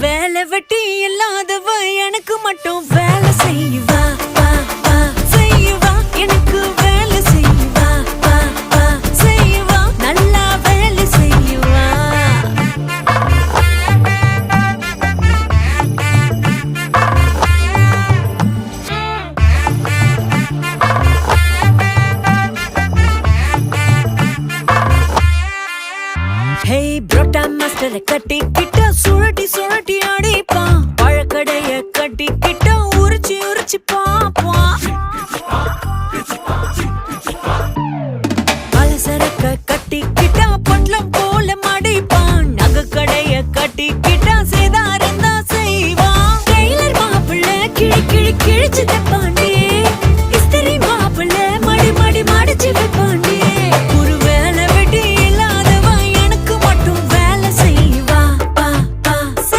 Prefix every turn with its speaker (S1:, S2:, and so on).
S1: வேலை வெட்டி இல்லாதவ எனக்கு மட்டும் வேலை செய்வா செய்வா எனக்கு வேலை செய்வா செய்வா நல்லா வேலை செய்வா. ஹே புரோட்டா மாஸ்டரை கட்டிக்கிட்ட சுழட்டி சுழட்டி அடிப்பான். பழக்கடைய கட்டிக்கிட்ட உரிச்சு உரிச்சு பாப்பான். பலசரக்க கட்டிக்கிட்ட பொட்டலம் போல மடிப்பான். நகைக்கடைய கட்டிக்கிட்ட சேதாரம் தான் செய்வான். டெய்லர் மாப்பிள்ள கிழி கிழி கிழிச்சு தப்பான்.